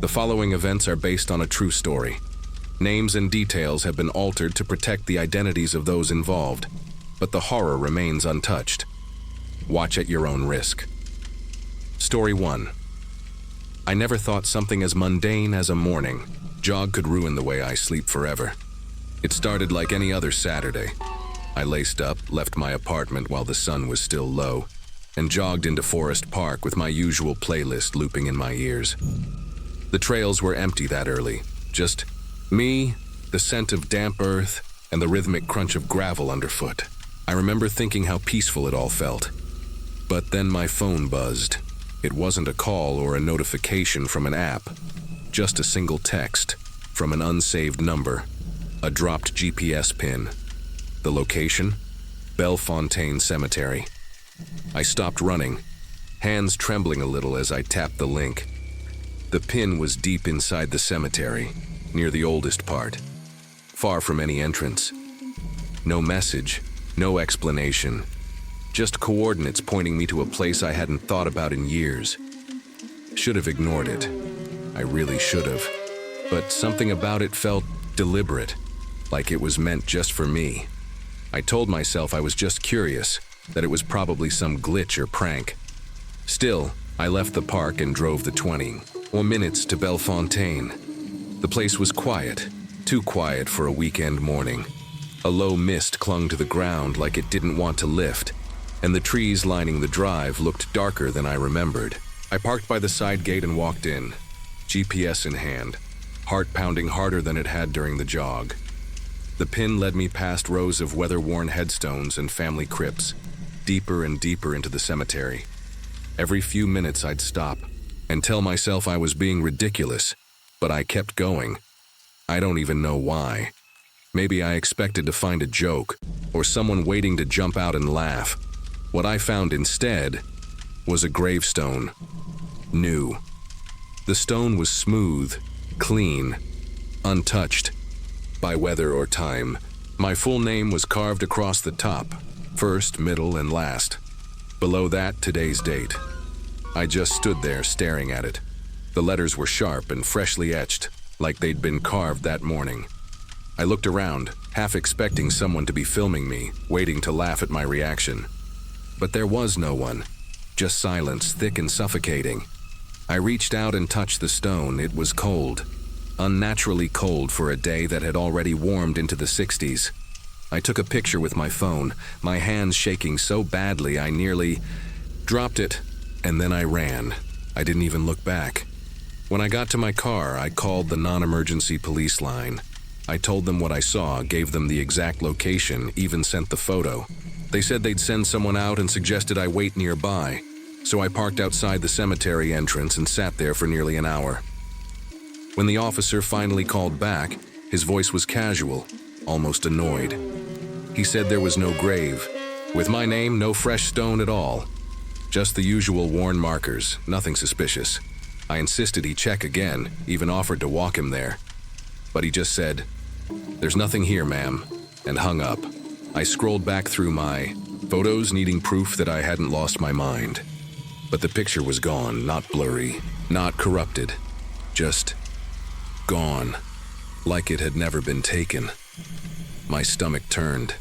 The following events are based on a true story. Names and details have been altered to protect the identities of those involved, but the horror remains untouched. Watch at your own risk. Story 1. I never thought something as mundane as a morning jog could ruin the way I sleep forever. It started like any other Saturday. I laced up, left my apartment while the sun was still low, and jogged into Forest Park with my usual playlist looping in my ears. The trails were empty that early, just me, the scent of damp earth, and the rhythmic crunch of gravel underfoot. I remember thinking how peaceful it all felt. But then my phone buzzed. It wasn't a call or a notification from an app, just a single text from an unsaved number, a dropped GPS pin. The location? Bellefontaine Cemetery. I stopped running, hands trembling a little as I tapped the link. The pin was deep inside the cemetery, near the oldest part, far from any entrance. No message, no explanation, just coordinates pointing me to a place I hadn't thought about in years. Should have ignored it. I really should have. But something about it felt deliberate, like it was meant just for me. I told myself I was just curious, that it was probably some glitch or prank. Still, I left the park and drove the 20 minutes to Bellefontaine. The place was quiet, too quiet for a weekend morning. A low mist clung to the ground like it didn't want to lift, and the trees lining the drive looked darker than I remembered. I parked by the side gate and walked in, GPS in hand, heart pounding harder than it had during the jog. The pin led me past rows of weather-worn headstones and family crypts, deeper and deeper into the cemetery. Every few minutes I'd stop and tell myself I was being ridiculous, but I kept going. I don't even know why. Maybe I expected to find a joke, or someone waiting to jump out and laugh. What I found instead was a gravestone. New. The stone was smooth, clean, untouched by weather or time. My full name was carved across the top, first, middle, and last. Below that, today's date. I just stood there staring at it. The letters were sharp and freshly etched, like they'd been carved that morning. I looked around, half expecting someone to be filming me, waiting to laugh at my reaction. But there was no one, just silence, thick and suffocating. I reached out and touched the stone. It was cold, unnaturally cold for a day that had already warmed into the 60s. I took a picture with my phone, my hands shaking so badly I nearly dropped it, and then I ran. I didn't even look back. When I got to my car, I called the non-emergency police line. I told them what I saw, gave them the exact location, even sent the photo. They said they'd send someone out and suggested I wait nearby, so I parked outside the cemetery entrance and sat there for nearly an hour. When the officer finally called back, his voice was casual, almost annoyed. He said there was no grave. With my name, no fresh stone at all. Just the usual worn markers, nothing suspicious. I insisted he check again, even offered to walk him there. But he just said, "There's nothing here, ma'am," and hung up. I scrolled back through my photos, needing proof that I hadn't lost my mind. But the picture was gone, not blurry, not corrupted, just gone, like it had never been taken. My stomach turned.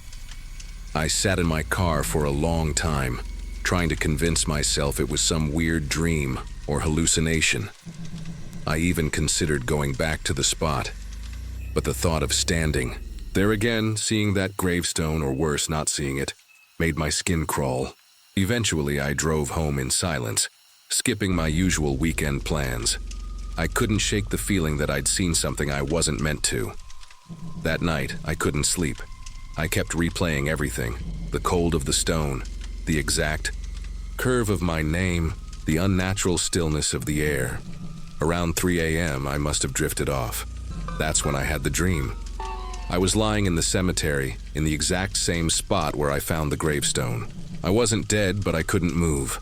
I sat in my car for a long time, trying to convince myself it was some weird dream or hallucination. I even considered going back to the spot, but the thought of standing there again, seeing that gravestone, or worse, not seeing it, made my skin crawl. Eventually, I drove home in silence, skipping my usual weekend plans. I couldn't shake the feeling that I'd seen something I wasn't meant to. That night, I couldn't sleep. I kept replaying everything, the cold of the stone, the exact curve of my name, the unnatural stillness of the air. Around 3 a.m., I must have drifted off. That's when I had the dream. I was lying in the cemetery, in the exact same spot where I found the gravestone. I wasn't dead, but I couldn't move.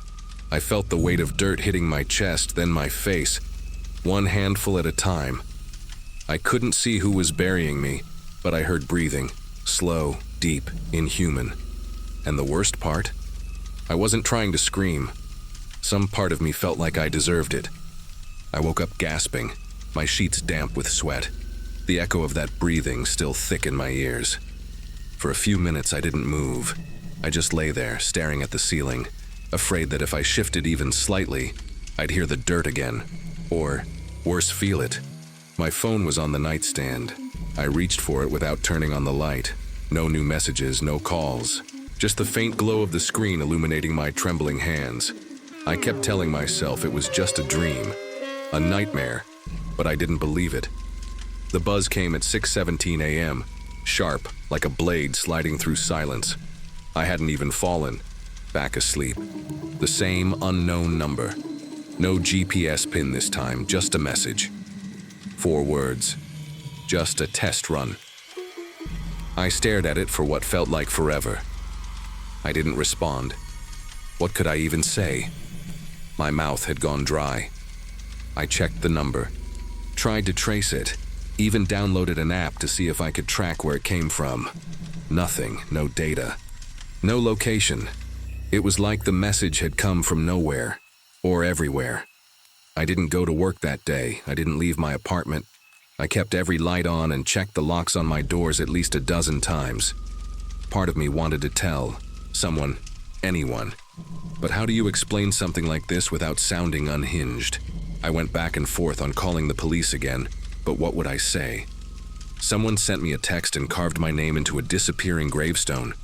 I felt the weight of dirt hitting my chest, then my face, one handful at a time. I couldn't see who was burying me, but I heard breathing, slow, deep, inhuman. And the worst part? I wasn't trying to scream. Some part of me felt like I deserved it. I woke up gasping, my sheets damp with sweat, the echo of that breathing still thick in my ears. For a few minutes I didn't move. I just lay there, staring at the ceiling, afraid that if I shifted even slightly, I'd hear the dirt again, or, worse, feel it. My phone was on the nightstand. I reached for it without turning on the light. No new messages, no calls. Just the faint glow of the screen illuminating my trembling hands. I kept telling myself it was just a dream, a nightmare, but I didn't believe it. The buzz came at 6:17 a.m., sharp, like a blade sliding through silence. I hadn't even fallen, back asleep. The same unknown number. No GPS pin this time, just a message. 4 words. Just a test run. I stared at it for what felt like forever. I didn't respond. What could I even say? My mouth had gone dry. I checked the number, tried to trace it, even downloaded an app to see if I could track where it came from. Nothing, no data, no location. It was like the message had come from nowhere, or everywhere. I didn't go to work that day. I didn't leave my apartment. I kept every light on and checked the locks on my doors at least a dozen times. Part of me wanted to tell someone, anyone. But how do you explain something like this without sounding unhinged? I went back and forth on calling the police again, but what would I say? Someone sent me a text and carved my name into a disappearing gravestone.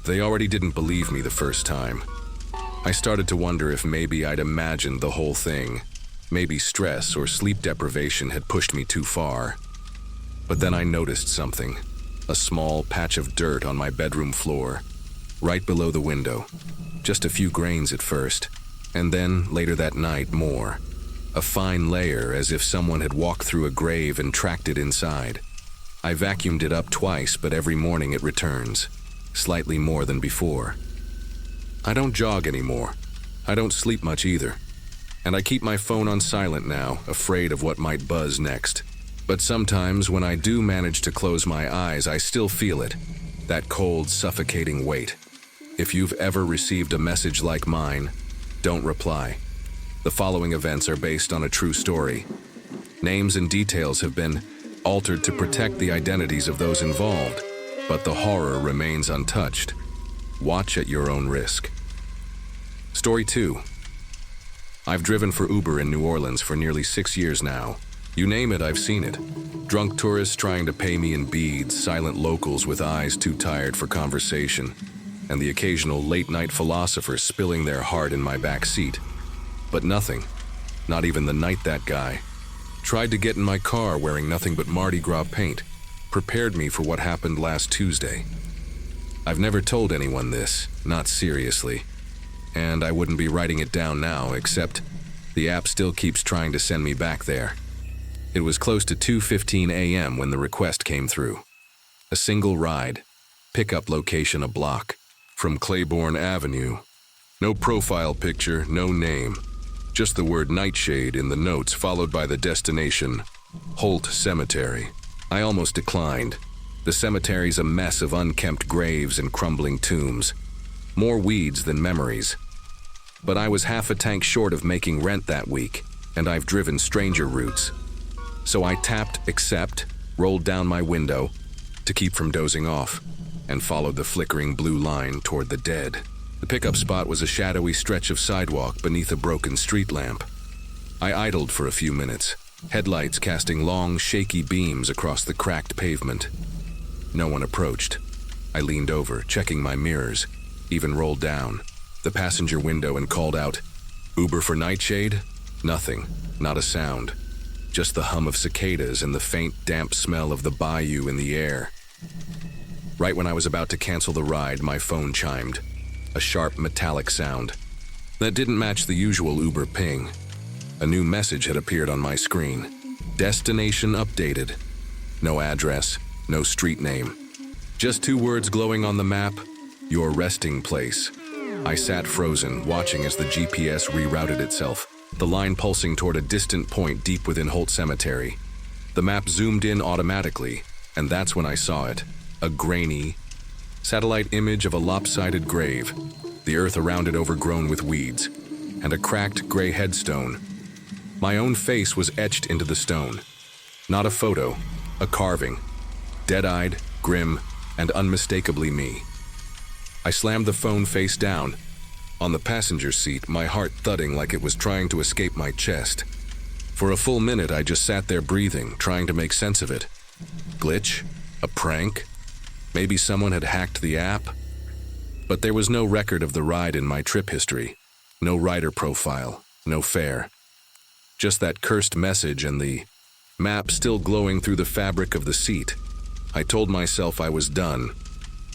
They already didn't believe me the first time. I started to wonder if maybe I'd imagined the whole thing. Maybe stress or sleep deprivation had pushed me too far. But then I noticed something. A small patch of dirt on my bedroom floor, right below the window. Just a few grains at first, and then, later that night, more. A fine layer, as if someone had walked through a grave and tracked it inside. I vacuumed it up twice, but every morning it returns. Slightly more than before. I don't jog anymore. I don't sleep much either. And I keep my phone on silent now, afraid of what might buzz next. But sometimes when I do manage to close my eyes, I still feel it. That cold, suffocating weight. If you've ever received a message like mine, don't reply. The following events are based on a true story. Names and details have been altered to protect the identities of those involved, but the horror remains untouched. Watch at your own risk. Story 2. I've driven for Uber in New Orleans for nearly 6 years now. You name it, I've seen it. Drunk tourists trying to pay me in beads, silent locals with eyes too tired for conversation, and the occasional late-night philosopher spilling their heart in my back seat. But nothing, not even the night that guy, tried to get in my car wearing nothing but Mardi Gras paint, prepared me for what happened last Tuesday. I've never told anyone this, not seriously, and I wouldn't be writing it down now, except the app still keeps trying to send me back there. It was close to 2:15 a.m. when the request came through. A single ride, pickup location a block, from Claiborne Avenue. No profile picture, no name. Just the word Nightshade in the notes, followed by the destination, Holt Cemetery. I almost declined. The cemetery's a mess of unkempt graves and crumbling tombs. More weeds than memories. But I was half a tank short of making rent that week, and I've driven stranger routes. So I tapped accept, rolled down my window to keep from dozing off, and followed the flickering blue line toward the dead. The pickup spot was a shadowy stretch of sidewalk beneath a broken street lamp. I idled for a few minutes, headlights casting long, shaky beams across the cracked pavement. No one approached. I leaned over, checking my mirrors, even rolled down the passenger window and called out, "Uber for Nightshade?" Nothing, not a sound. Just the hum of cicadas and the faint, damp smell of the bayou in the air. Right when I was about to cancel the ride, my phone chimed. A sharp, metallic sound. That didn't match the usual Uber ping. A new message had appeared on my screen. Destination updated. No address, no street name. Just 2 words glowing on the map, your resting place. I sat frozen, watching as the GPS rerouted itself, the line pulsing toward a distant point deep within Holt Cemetery. The map zoomed in automatically, and that's when I saw it. A grainy, satellite image of a lopsided grave, the earth around it overgrown with weeds, and a cracked gray headstone. My own face was etched into the stone, Not a photo, a carving. Dead-eyed, grim, and unmistakably me. I slammed the phone face down. On the passenger seat, my heart thudding like it was trying to escape my chest. For a full minute, I just sat there breathing, trying to make sense of it. Glitch? A prank? Maybe someone had hacked the app? But there was no record of the ride in my trip history. No rider profile, no fare. Just that cursed message and the map still glowing through the fabric of the seat. I told myself I was done.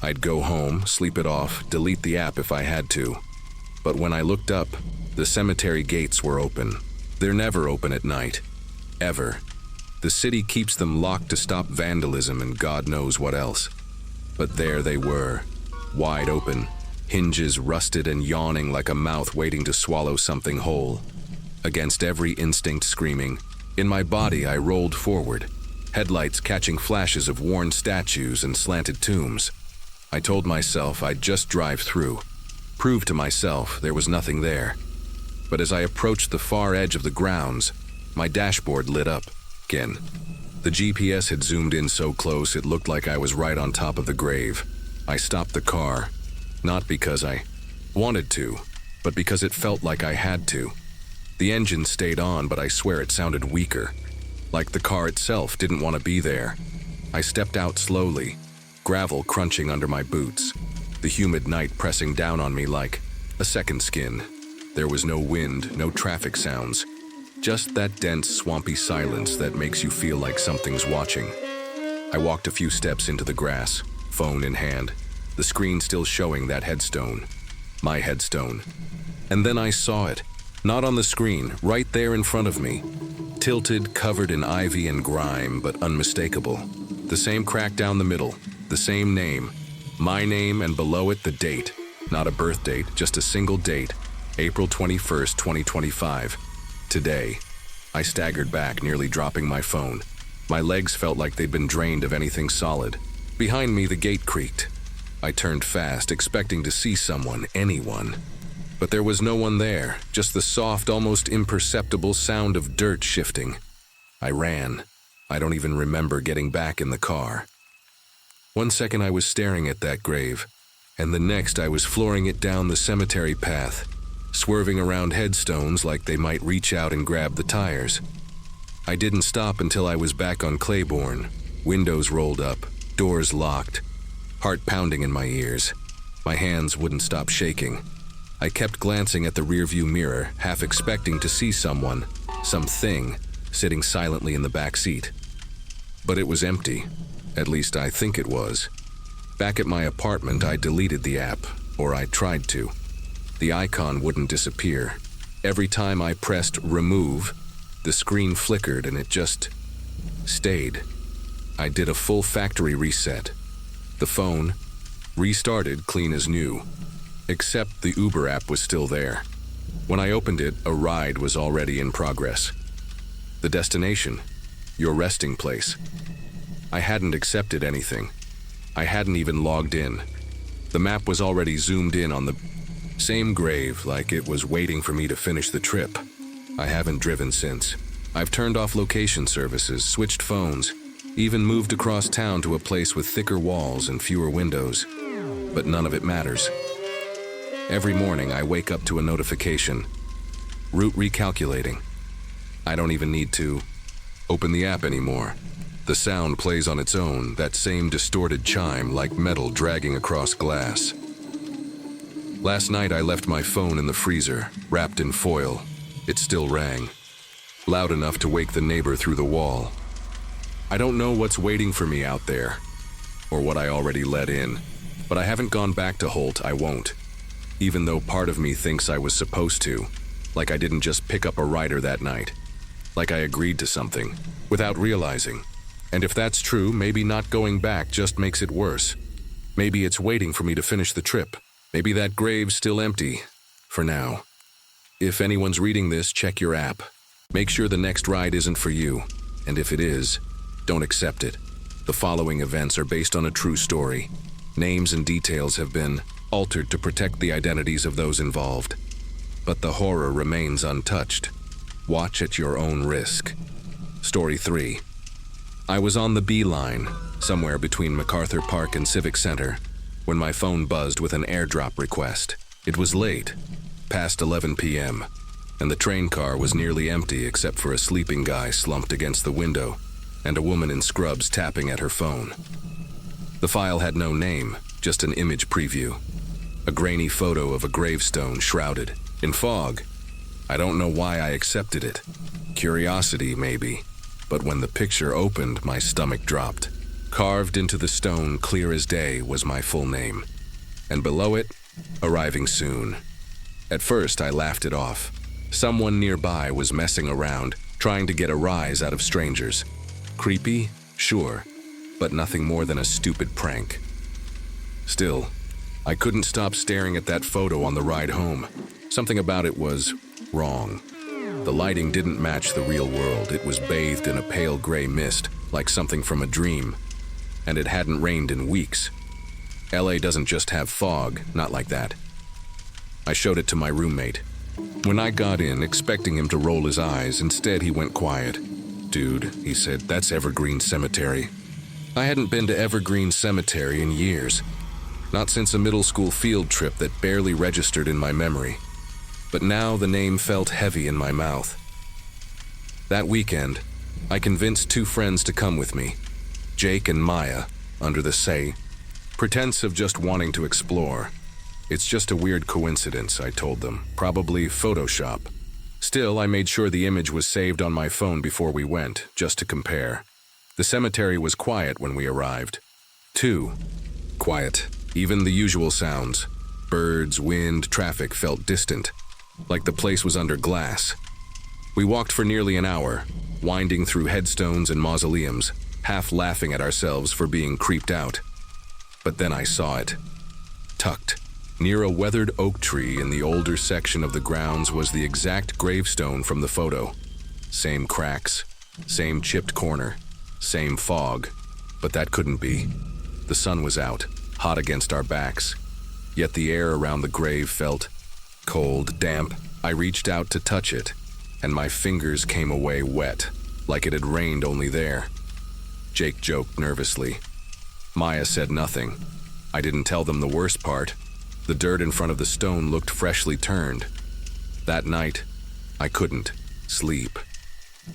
I'd go home, sleep it off, delete the app if I had to. But when I looked up, the cemetery gates were open. They're never open at night. Ever. The city keeps them locked to stop vandalism and God knows what else. But there they were, wide open, hinges rusted and yawning like a mouth waiting to swallow something whole. Against every instinct screaming, in my body I rolled forward, headlights catching flashes of worn statues and slanted tombs. I told myself I'd just drive through, prove to myself there was nothing there. But as I approached the far edge of the grounds, my dashboard lit up again. The GPS had zoomed in so close it looked like I was right on top of the grave. I stopped the car, not because I wanted to, but because it felt like I had to. The engine stayed on, but I swear it sounded weaker, like the car itself didn't want to be there. I stepped out slowly, gravel crunching under my boots, the humid night pressing down on me like a second skin. There was no wind, no traffic sounds, just that dense, swampy silence that makes you feel like something's watching. I walked a few steps into the grass, phone in hand, the screen still showing that headstone, my headstone. And then I saw it, not on the screen, right there in front of me, tilted, covered in ivy and grime, but unmistakable. The same crack down the middle, the same name, my name, and below it the date. Not a birth date, just a single date, April 21st, 2025. Today. I staggered back, nearly dropping my phone. My legs felt like they'd been drained of anything solid. Behind me, the gate creaked. I turned fast, expecting to see someone, anyone. But there was no one there, just the soft, almost imperceptible sound of dirt shifting. I ran. I don't even remember getting back in the car. One second I was staring at that grave, and the next I was flooring it down the cemetery path, swerving around headstones like they might reach out and grab the tires. I didn't stop until I was back on Claiborne, windows rolled up, doors locked, heart pounding in my ears. My hands wouldn't stop shaking. I kept glancing at the rearview mirror, half expecting to see someone, something, sitting silently in the back seat. But it was empty. At least I think it was. Back at my apartment, I deleted the app, or I tried to. The icon wouldn't disappear. Every time I pressed remove, the screen flickered and it just stayed. I did a full factory reset. The phone restarted clean as new, except the Uber app was still there. When I opened it, a ride was already in progress. The destination, your resting place. I hadn't accepted anything. I hadn't even logged in. The map was already zoomed in on the same grave, like it was waiting for me to finish the trip. I haven't driven since. I've turned off location services, switched phones, even moved across town to a place with thicker walls and fewer windows. But none of it matters. Every morning I wake up to a notification. Route recalculating. I don't even need to open the app anymore. The sound plays on its own, that same distorted chime like metal dragging across glass. Last night I left my phone in the freezer, wrapped in foil. It still rang, loud enough to wake the neighbor through the wall. I don't know what's waiting for me out there, or what I already let in, but I haven't gone back to Holt. I won't. Even though part of me thinks I was supposed to, like I didn't just pick up a rider that night, like I agreed to something, without realizing. And if that's true, maybe not going back just makes it worse. Maybe it's waiting for me to finish the trip. Maybe that grave's still empty, for now. If anyone's reading this, check your app. Make sure the next ride isn't for you, and if it is, don't accept it. The following events are based on a true story. Names and details have been altered to protect the identities of those involved. But the horror remains untouched. Watch at your own risk. Story 3. I was on the beeline, somewhere between MacArthur Park and Civic Center, when my phone buzzed with an airdrop request. It was late, past 11 p.m., and the train car was nearly empty except for a sleeping guy slumped against the window and a woman in scrubs tapping at her phone. The file had no name, just an image preview. A grainy photo of a gravestone shrouded in fog. I don't know why I accepted it. Curiosity, maybe. But when the picture opened, my stomach dropped. Carved into the stone, clear as day, was my full name. And below it, arriving soon. At first, I laughed it off. Someone nearby was messing around, trying to get a rise out of strangers. Creepy? Sure. But nothing more than a stupid prank. Still, I couldn't stop staring at that photo on the ride home. Something about it was wrong. The lighting didn't match the real world. It was bathed in a pale gray mist, like something from a dream. And it hadn't rained in weeks. LA doesn't just have fog, not like that. I showed it to my roommate. When I got in, expecting him to roll his eyes, instead he went quiet. "Dude," he said, "that's Evergreen Cemetery." I hadn't been to Evergreen Cemetery in years. Not since a middle school field trip that barely registered in my memory. But now the name felt heavy in my mouth. That weekend, I convinced 2 friends to come with me, Jake and Maya, under the pretense of just wanting to explore. "It's just a weird coincidence," I told them, "probably Photoshop." Still, I made sure the image was saved on my phone before we went, just to compare. The cemetery was quiet when we arrived. Too quiet. Even the usual sounds, birds, wind, traffic, felt distant, like the place was under glass. We walked for nearly an hour, winding through headstones and mausoleums, half laughing at ourselves for being creeped out. But then I saw it. Tucked near a weathered oak tree in the older section of the grounds was the exact gravestone from the photo. Same cracks, same chipped corner, same fog. But that couldn't be. The sun was out, hot against our backs. Yet the air around the grave felt cold, damp. I reached out to touch it, and my fingers came away wet, like it had rained only there. Jake joked nervously. Maya said nothing. I didn't tell them the worst part. The dirt in front of the stone looked freshly turned. That night, I couldn't sleep.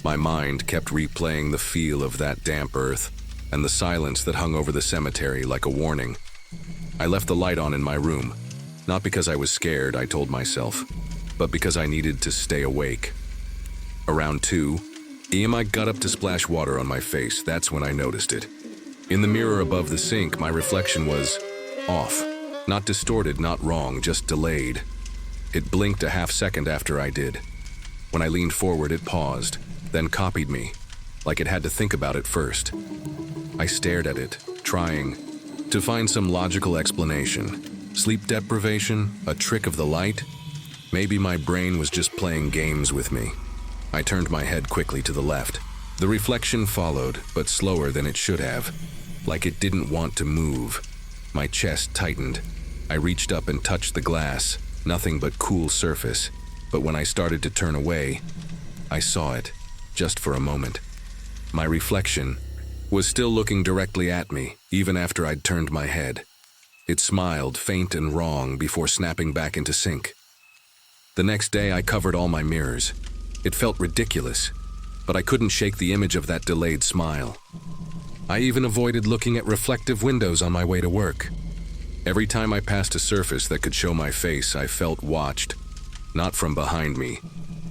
My mind kept replaying the feel of that damp earth and the silence that hung over the cemetery like a warning. I left the light on in my room, not because I was scared, I told myself, but because I needed to stay awake. Around 2 a.m. I got up to splash water on my face. That's when I noticed it. In the mirror above the sink, my reflection was off. Not distorted, not wrong, just delayed. It blinked a half second after I did. When I leaned forward, it paused, then copied me, like it had to think about it first. I stared at it, trying to find some logical explanation. Sleep deprivation? A trick of the light? Maybe my brain was just playing games with me. I turned my head quickly to the left. The reflection followed, but slower than it should have, like it didn't want to move. My chest tightened. I reached up and touched the glass, nothing but cool surface. But when I started to turn away, I saw it, just for a moment. My reflection was still looking directly at me, even after I'd turned my head. It smiled, faint and wrong, before snapping back into sync. The next day, I covered all my mirrors. It felt ridiculous, but I couldn't shake the image of that delayed smile. I even avoided looking at reflective windows on my way to work. Every time I passed a surface that could show my face, I felt watched, not from behind me,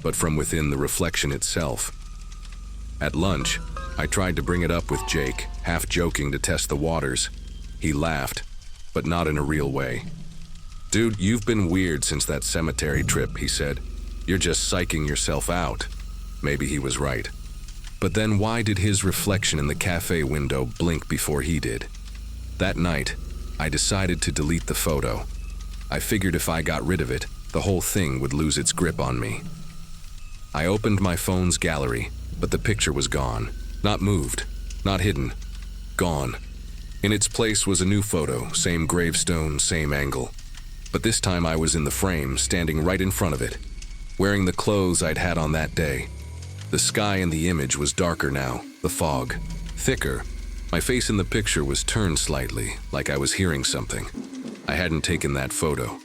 but from within the reflection itself. At lunch, I tried to bring it up with Jake, half joking to test the waters. He laughed, but not in a real way. "Dude, you've been weird since that cemetery trip," he said. "You're just psyching yourself out." Maybe he was right. But then why did his reflection in the cafe window blink before he did? That night, I decided to delete the photo. I figured if I got rid of it, the whole thing would lose its grip on me. I opened my phone's gallery, but the picture was gone. Not moved, not hidden, gone. In its place was a new photo, same gravestone, same angle. But this time I was in the frame, standing right in front of it, wearing the clothes I'd had on that day. The sky in the image was darker now, the fog thicker. My face in the picture was turned slightly, like I was hearing something. I hadn't taken that photo,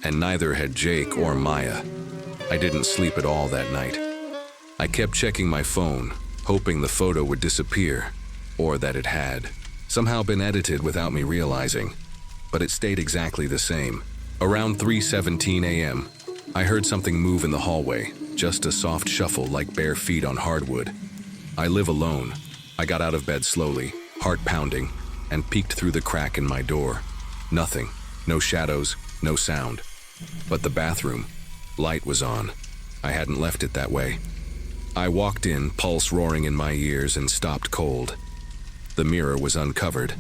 and neither had Jake or Maya. I didn't sleep at all that night. I kept checking my phone, hoping the photo would disappear, or that it had somehow been edited without me realizing, but it stayed exactly the same. Around 3:17 a.m., I heard something move in the hallway, just a soft shuffle like bare feet on hardwood. I live alone. I got out of bed slowly, heart pounding, and peeked through the crack in my door. Nothing. No shadows, no sound. But the bathroom, light was on. I hadn't left it that way. I walked in, pulse roaring in my ears, and stopped cold. The mirror was uncovered.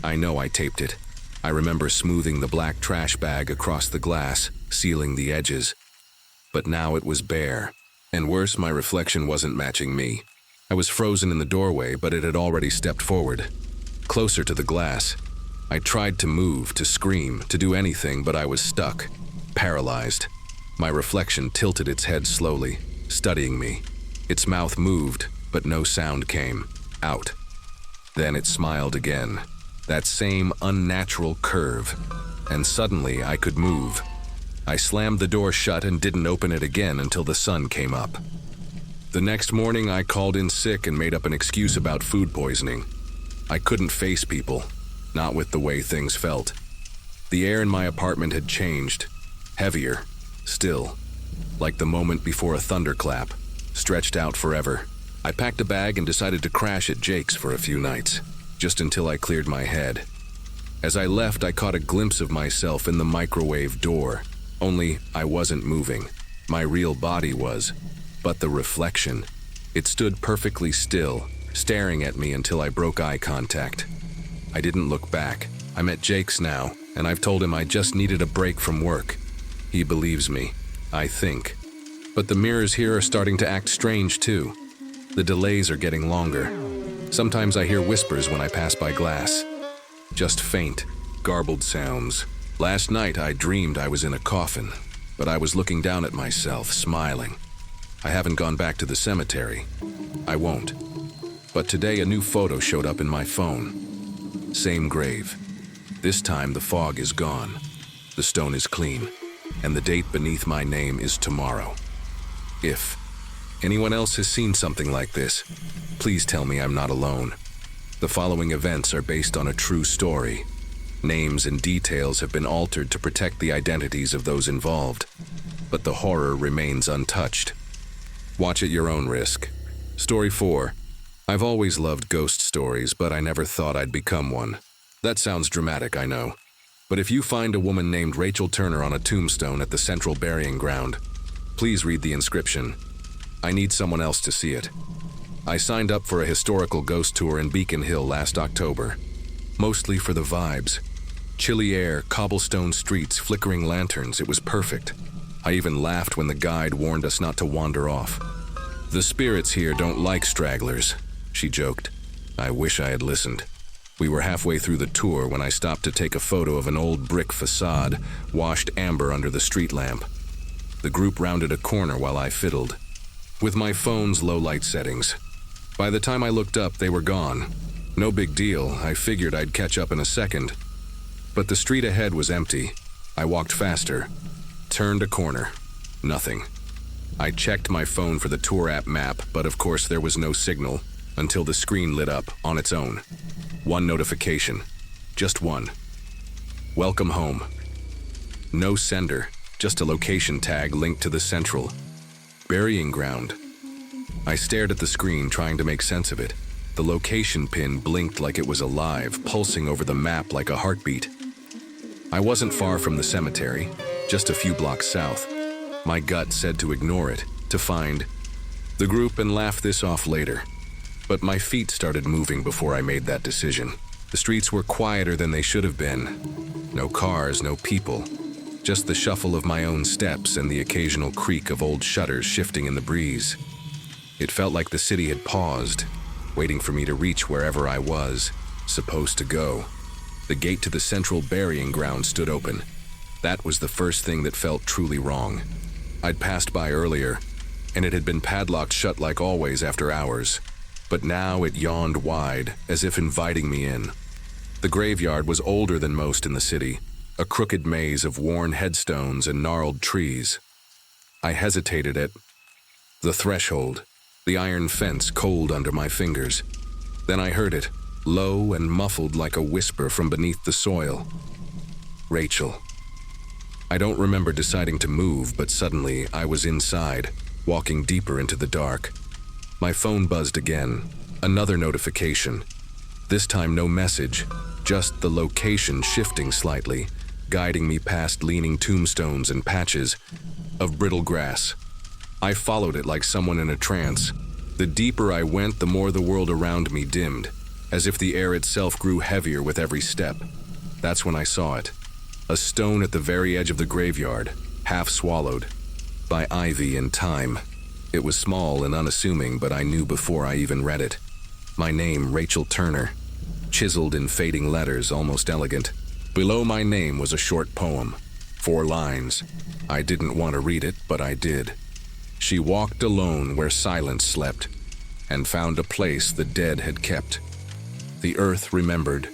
I know I taped it. I remember smoothing the black trash bag across the glass, sealing the edges. But now it was bare. And worse, my reflection wasn't matching me. I was frozen in the doorway, but it had already stepped forward, closer to the glass. I tried to move, to scream, to do anything, but I was stuck, paralyzed. My reflection tilted its head slowly, studying me. Its mouth moved, but no sound came. Out. Then it smiled again. That same unnatural curve. And suddenly I could move. I slammed the door shut and didn't open it again until the sun came up. The next morning I called in sick and made up an excuse about food poisoning. I couldn't face people, not with the way things felt. The air in my apartment had changed. Heavier. Still. Like the moment before a thunderclap. Stretched out forever. I packed a bag and decided to crash at Jake's for a few nights, just until I cleared my head. As I left, I caught a glimpse of myself in the microwave door. Only I wasn't moving. My real body was. But the reflection, it stood perfectly still, staring at me until I broke eye contact. I didn't look back. I'm at Jake's now, and I've told him I just needed a break from work. He believes me, I think. But the mirrors here are starting to act strange too. The delays are getting longer. Sometimes I hear whispers when I pass by glass. Just faint, garbled sounds. Last night I dreamed I was in a coffin, but I was looking down at myself, smiling. I haven't gone back to the cemetery. I won't. But today a new photo showed up in my phone. Same grave. This time the fog is gone. The stone is clean. And the date beneath my name is tomorrow. If anyone else has seen something like this, please tell me I'm not alone. The following events are based on a true story. Names and details have been altered to protect the identities of those involved, but the horror remains untouched. Watch at your own risk. Story 4. I've always loved ghost stories, but I never thought I'd become one. That sounds dramatic, I know. But if you find a woman named Rachel Turner on a tombstone at the Central Burying Ground, please read the inscription. I need someone else to see it. I signed up for a historical ghost tour in Beacon Hill last October, mostly for the vibes. Chilly air, cobblestone streets, flickering lanterns, it was perfect. I even laughed when the guide warned us not to wander off. The spirits here don't like stragglers, she joked. I wish I had listened. We were halfway through the tour when I stopped to take a photo of an old brick facade, washed amber under the street lamp. The group rounded a corner while I fiddled, with my phone's low-light settings. By the time I looked up, they were gone. No big deal, I figured I'd catch up in a second. But the street ahead was empty. I walked faster, turned a corner. Nothing. I checked my phone for the tour app map, but of course there was no signal until the screen lit up on its own. One notification. Just one. Welcome home. No sender, just a location tag linked to the Central Burying Ground. I stared at the screen, trying to make sense of it. The location pin blinked like it was alive, pulsing over the map like a heartbeat. I wasn't far from the cemetery, just a few blocks south. My gut said to ignore it, to find the group and laugh this off later. But my feet started moving before I made that decision. The streets were quieter than they should have been. No cars, no people. Just the shuffle of my own steps and the occasional creak of old shutters shifting in the breeze. It felt like the city had paused, waiting for me to reach wherever I was supposed to go. The gate to the Central Burying Ground stood open. That was the first thing that felt truly wrong. I'd passed by earlier, and it had been padlocked shut like always after hours. but now it yawned wide, as if inviting me in. The graveyard was older than most in the city, a crooked maze of worn headstones and gnarled trees. I hesitated at the threshold, the iron fence cold under my fingers. Then I heard it, low and muffled like a whisper from beneath the soil. Rachel. I don't remember deciding to move, but suddenly I was inside, walking deeper into the dark. My phone buzzed again, another notification. This time no message, just the location shifting slightly, guiding me past leaning tombstones and patches of brittle grass. I followed it like someone in a trance. The deeper I went, the more the world around me dimmed, as if the air itself grew heavier with every step. That's when I saw it. A stone at the very edge of the graveyard, half swallowed by ivy and time. It was small and unassuming, but I knew before I even read it. My name, Rachel Turner, chiseled in fading letters, almost elegant. Below my name was a short poem, 4 lines. I didn't want to read it, but I did. She walked alone where silence slept, and found a place the dead had kept. The earth remembered,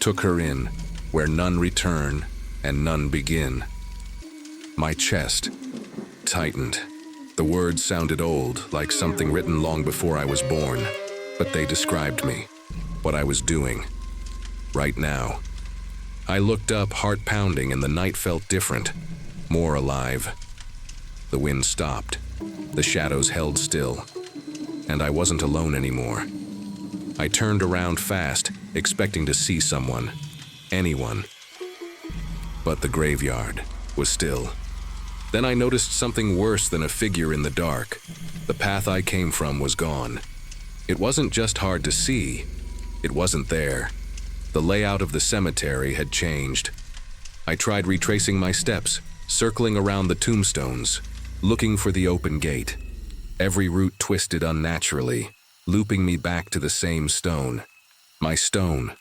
took her in, where none return and none begin. My chest tightened. The words sounded old, like something written long before I was born, but they described me, what I was doing, right now. I looked up, heart pounding, and the night felt different, more alive. The wind stopped. The shadows held still, and I wasn't alone anymore. I turned around fast, expecting to see someone, anyone. But the graveyard was still. Then I noticed something worse than a figure in the dark. The path I came from was gone. It wasn't just hard to see, it wasn't there. The layout of the cemetery had changed. I tried retracing my steps, circling around the tombstones, looking for the open gate. Every route twisted unnaturally, looping me back to the same stone. My stone.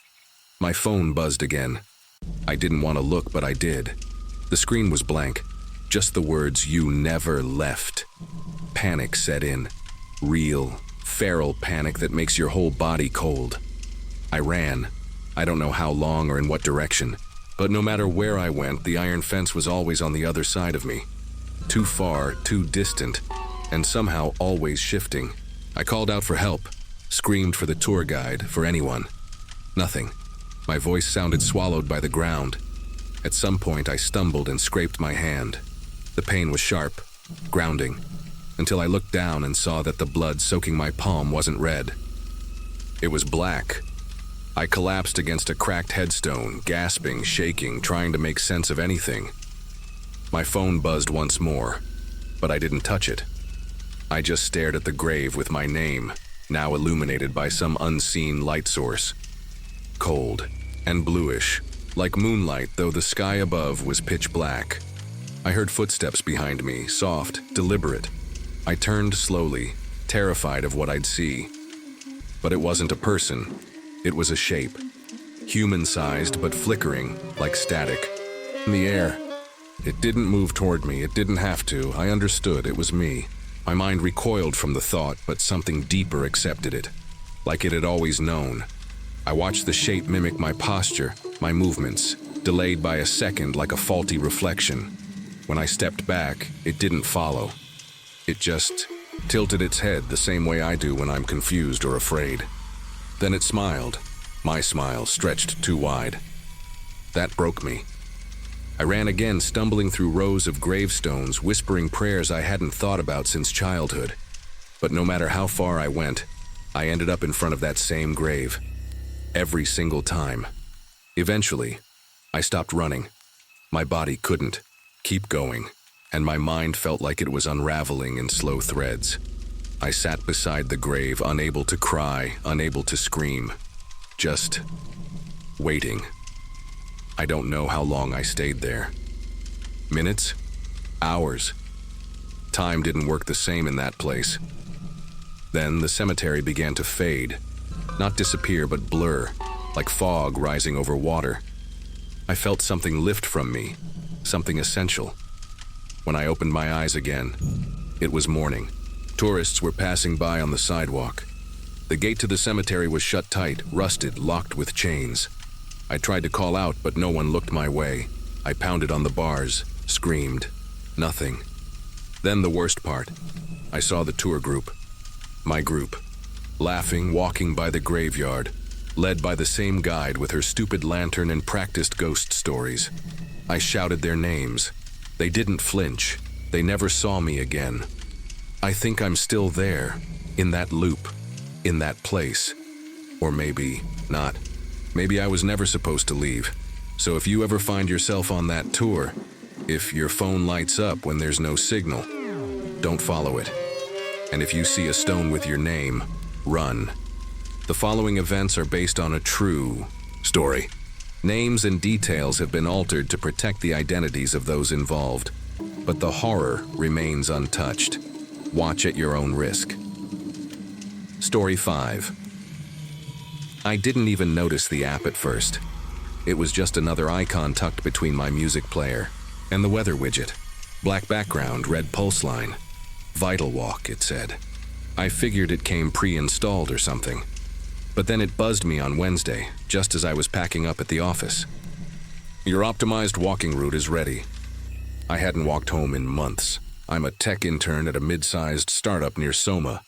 My phone buzzed again. I didn't want to look, but I did. The screen was blank, just the words, "You never left." Panic set in. Real, feral panic that makes your whole body cold. I ran. I don't know how long or in what direction, but no matter where I went, the iron fence was always on the other side of me. Too far, too distant, and somehow always shifting. I called out for help, screamed for the tour guide, for anyone. Nothing. My voice sounded swallowed by the ground. At some point, I stumbled and scraped my hand. The pain was sharp, grounding, until I looked down and saw that the blood soaking my palm wasn't red. It was black. I collapsed against a cracked headstone, gasping, shaking, trying to make sense of anything. My phone buzzed once more, but I didn't touch it. I just stared at the grave with my name, now illuminated by some unseen light source. Cold and bluish, like moonlight, though the sky above was pitch black. I heard footsteps behind me, soft, deliberate. I turned slowly, terrified of what I'd see. But it wasn't a person. It was a shape. Human-sized but flickering, like static. In the air. It didn't move toward me. It didn't have to. I understood it was me. My mind recoiled from the thought, but something deeper accepted it, like it had always known. I watched the shape mimic my posture, my movements, delayed by a second like a faulty reflection. When I stepped back, it didn't follow. It just tilted its head the same way I do when I'm confused or afraid. Then it smiled. My smile stretched too wide. That broke me. I ran again, stumbling through rows of gravestones, whispering prayers I hadn't thought about since childhood. But no matter how far I went, I ended up in front of that same grave. Every single time. Eventually, I stopped running. My body couldn't keep going, and my mind felt like it was unraveling in slow threads. I sat beside the grave, unable to cry, unable to scream. Just waiting. I don't know how long I stayed there. Minutes? Hours? Time didn't work the same in that place. Then the cemetery began to fade. Not disappear, but blur, like fog rising over water. I felt something lift from me, something essential. When I opened my eyes again, it was morning. Tourists were passing by on the sidewalk. The gate to the cemetery was shut tight, rusted, locked with chains. I tried to call out, but no one looked my way. I pounded on the bars, screamed. Nothing. Then the worst part. I saw the tour group. My group. Laughing, walking by the graveyard, led by the same guide with her stupid lantern and practiced ghost stories. I shouted their names. They didn't flinch. They never saw me again. I think I'm still there, in that loop, in that place. Or maybe not. Maybe I was never supposed to leave. So if you ever find yourself on that tour, if your phone lights up when there's no signal, don't follow it. And if you see a stone with your name, run. The following events are based on a true story. Names and details have been altered to protect the identities of those involved, but the horror remains untouched. Watch at your own risk. Story 5. I didn't even notice the app at first. It was just another icon tucked between my music player and the weather widget. Black background, red pulse line. Vital Walk, it said. I figured it came pre-installed or something. But then it buzzed me on Wednesday, just as I was packing up at the office. Your optimized walking route is ready. I hadn't walked home in months. I'm a tech intern at a mid-sized startup near Soma,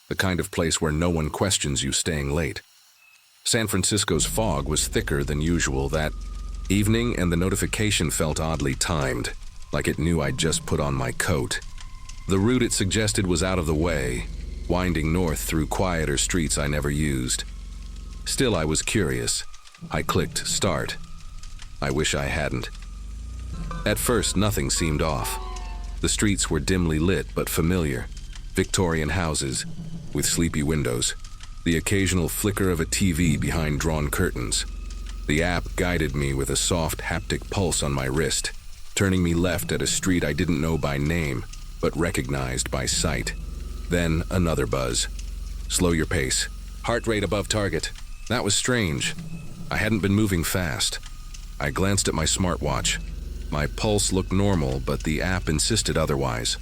the kind of place where no one questions you staying late. San Francisco's fog was thicker than usual that evening, and the notification felt oddly timed, like it knew I'd just put on my coat. The route it suggested was out of the way, winding north through quieter streets I never used. Still, I was curious. I clicked start. I wish I hadn't. At first, nothing seemed off. The streets were dimly lit but familiar. Victorian houses with sleepy windows. The occasional flicker of a TV behind drawn curtains. The app guided me with a soft haptic pulse on my wrist, turning me left at a street I didn't know by name, but recognized by sight. Then another buzz. Slow your pace. Heart rate above target. That was strange. I hadn't been moving fast. I glanced at my smartwatch. My pulse looked normal, but the app insisted otherwise.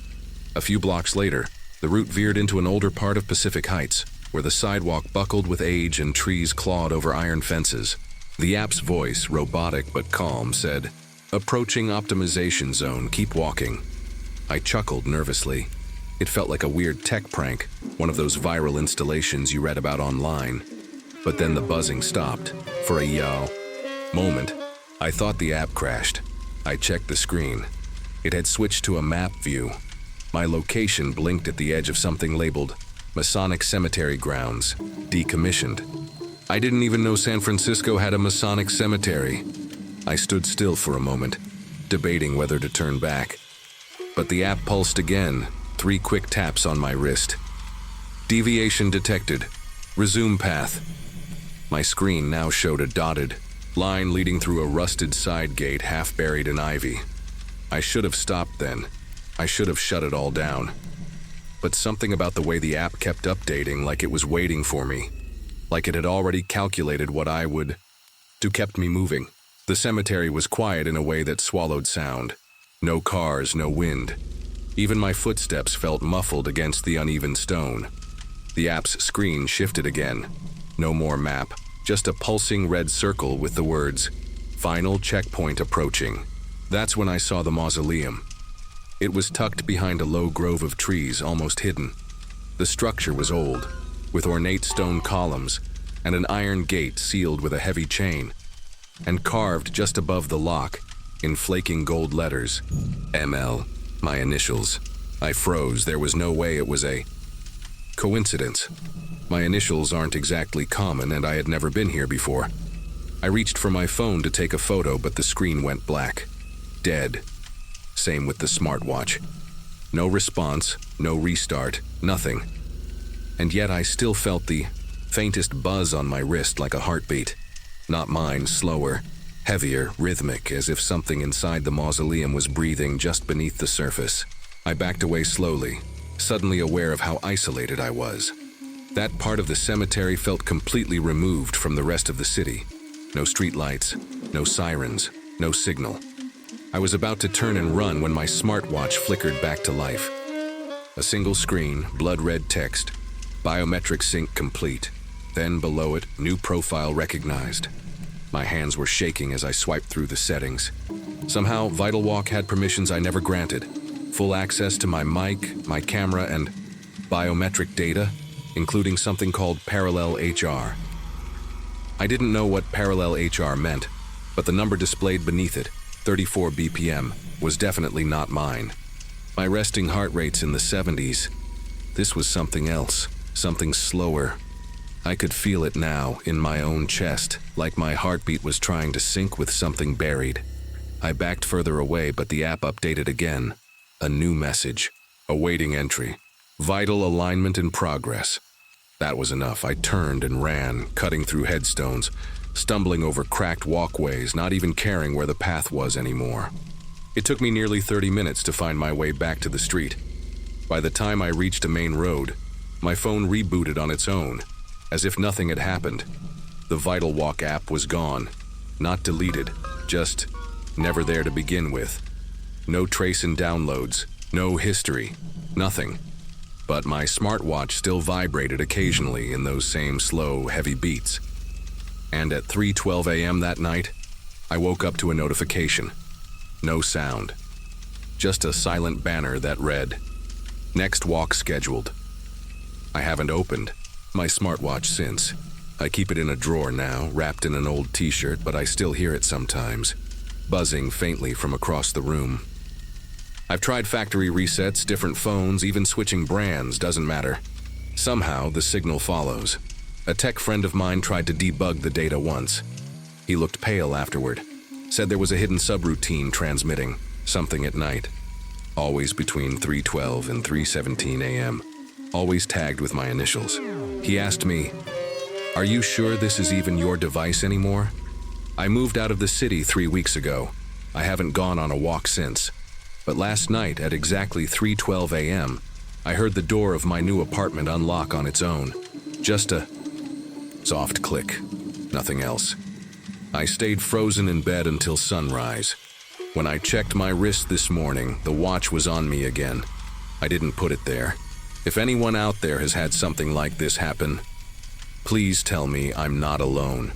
A few blocks later, the route veered into an older part of Pacific Heights, where the sidewalk buckled with age and trees clawed over iron fences. The app's voice, robotic but calm, said, "Approaching optimization zone, keep walking." I chuckled nervously. It felt like a weird tech prank, one of those viral installations you read about online. But then the buzzing stopped. For a moment, I thought the app crashed. I checked the screen. It had switched to a map view. My location blinked at the edge of something labeled Masonic Cemetery Grounds, decommissioned. I didn't even know San Francisco had a Masonic cemetery. I stood still for a moment, debating whether to turn back. But the app pulsed again, 3 quick taps on my wrist. Deviation detected. Resume path. My screen now showed a dotted line leading through a rusted side gate half buried in ivy. I should have stopped then. I should have shut it all down. But something about the way the app kept updating, like it was waiting for me, like it had already calculated what I would do, kept me moving. The cemetery was quiet in a way that swallowed sound. No cars, no wind. Even my footsteps felt muffled against the uneven stone. The app's screen shifted again. No more map, just a pulsing red circle with the words, "Final checkpoint approaching." That's when I saw the mausoleum. It was tucked behind a low grove of trees, almost hidden. The structure was old, with ornate stone columns and an iron gate sealed with a heavy chain. And carved just above the lock, in flaking gold letters, ML, my initials. I froze. There was no way it was a coincidence. My initials aren't exactly common, and I had never been here before. I reached for my phone to take a photo, but the screen went black. Dead. Same with the smartwatch. No response, no restart, nothing. And yet I still felt the faintest buzz on my wrist, like a heartbeat. Not mine, slower, heavier, rhythmic, as if something inside the mausoleum was breathing just beneath the surface. I backed away slowly, suddenly aware of how isolated I was. That part of the cemetery felt completely removed from the rest of the city. No streetlights, no sirens, no signal. I was about to turn and run when my smartwatch flickered back to life. A single screen, blood-red text. Biometric sync complete. Then below it, new profile recognized. My hands were shaking as I swiped through the settings. Somehow, VitalWalk had permissions I never granted. Full access to my mic, my camera, and biometric data, including something called parallel HR. I didn't know what parallel HR meant, but the number displayed beneath it, 34 BPM, was definitely not mine. My resting heart rate's in the 70s. This was something else, something slower. I could feel it now, in my own chest, like my heartbeat was trying to sync with something buried. I backed further away, but the app updated again. A new message. Awaiting entry. Vital alignment in progress. That was enough. I turned and ran, cutting through headstones, stumbling over cracked walkways, not even caring where the path was anymore. It took me nearly 30 minutes to find my way back to the street. By the time I reached a main road, my phone rebooted on its own, as if nothing had happened. The VitalWalk app was gone. Not deleted, just never there to begin with. No trace in downloads, no history, nothing. But my smartwatch still vibrated occasionally in those same slow, heavy beats. And at 3:12 a.m. that night, I woke up to a notification. No sound. Just a silent banner that read, "Next walk scheduled." I haven't opened my smartwatch since. I keep it in a drawer now, wrapped in an old t-shirt, but I still hear it sometimes, buzzing faintly from across the room. I've tried factory resets, different phones, even switching brands, doesn't matter. Somehow, the signal follows. A tech friend of mine tried to debug the data once. He looked pale afterward, said there was a hidden subroutine transmitting, something at night. Always between 3:12 and 3:17 a.m., always tagged with my initials. He asked me, "Are you sure this is even your device anymore?" I moved out of the city 3 weeks ago. I haven't gone on a walk since. But last night at exactly 3:12 a.m., I heard the door of my new apartment unlock on its own. Just a soft click, nothing else. I stayed frozen in bed until sunrise. When I checked my wrist this morning, the watch was on me again. I didn't put it there. If anyone out there has had something like this happen, please tell me I'm not alone.